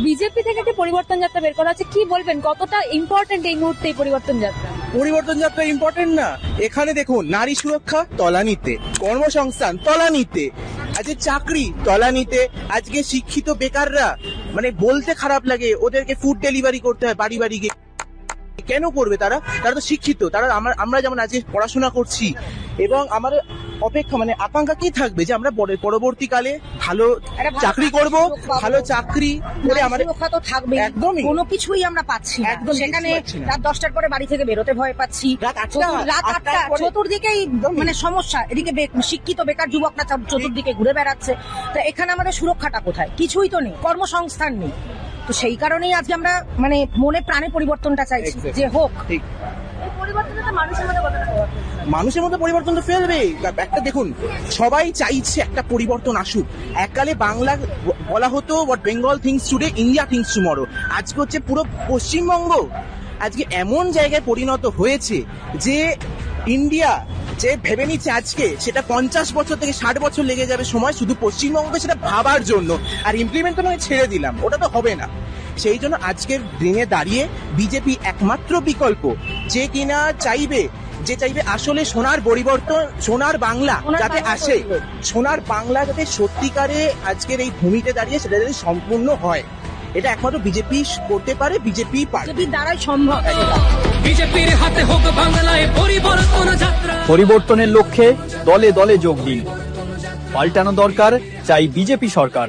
BJP থেকে একটা পরিবর্তন যাত্রা বের করা আছে, কি বলবেন কতটা ইম্পর্টেন্ট এই মুহূর্তে এই পরিবর্তন যাত্রা? পরিবর্তন যাত্রা ইম্পর্টেন্ট না, এখানে দেখুন নারী সুরক্ষা তলানিতে, কর্মসংস্থান তলানিতে, আজকে চাকরি তলানিতে, আজকে শিক্ষিত বেকাররা মানে বলতে খারাপ লাগে ওদেরকে ফুড ডেলিভারি করতে হয় বাড়ি বাড়ি গিয়ে। কেন করবে তারা? তারা তো শিক্ষিত, তারা আমরা যেমন আজকে পড়াশোনা করছি এবং আমাদের অপেক্ষা মানে আকাঙ্ক্ষা কি থাকবে যে আমরা পরবর্তীকালে ভালো চাকরি করব, ভালো চাকরি করে আমাদের সুরক্ষা তো থাকবে। একদমই কোনো কিছুই আমরা পাচ্ছি না। একদম সেখানে কিছুই পাচ্ছি না। রাত 10টার পরে বাড়ি থেকে বেরোতে ভয় পাচ্ছি, রাত 8টা রাত 8টা চতুর্দিকেই মানে সমস্যা। এদিকে শিক্ষিত বেকার যুবকরা চতুর্দিকে ঘুরে বেড়াচ্ছে। তো এখানে আমাদের সুরক্ষাটা কোথায়? কিছুই তো নেই, কর্মসংস্থান নেই। তো সেই কারণেই আজকে আমরা মানে মনে প্রাণে পরিবর্তনটা চাইছি যে হোক। ঠিক, পরিবর্তনটা মানুষের মধ্যে কতটা প্রভাব ফেলবে? মানুষের মধ্যে পরিবর্তন তো ফেলবে। একটা দেখুন, সবাই চাইছে একটা পরিবর্তন আসুক। এককালে বাংলা বলা হতো what Bengal things today India things tomorrow, আজকে হচ্ছে পুরো পশ্চিমবঙ্গ আজকে এমন জায়গায় পরিণত হয়েছে যে ইন্ডিয়া যে ভেবে নিচ্ছে আজকে সেটা 50 বছর থেকে 60 বছর লেগে যাবে সময় শুধু পশ্চিমবঙ্গকে সেটা ভাবার জন্য, আর ইমপ্লিমেন্ট তো নয় ছেড়ে দিলাম, ওটা তো হবে না। সেই জন্য আজকের দিনে দাঁড়িয়ে বিজেপি একমাত্র বিকল্প যে কিনা চাইবে আসলে সোনার পরিবর্তন, সোনার বাংলা যাতে আসে, সোনার বাংলা যাতে সত্যিকারে আজকের এই ভূমিতে দাঁড়িয়ে সেটা যাতে সম্পূর্ণ হয়, এটা একমাত্র বিজেপি করতে পারে, বিজেপি পারে, যদি দ্বারাই সম্ভব। বিজেপির হাতে হোক বাংলায় পরিবর্তন যাত্রা। পরিবর্তনের লক্ষ্যে দলে দলে যোগ দিন। পাল্টানো দরকার, চাই বিজেপি সরকার।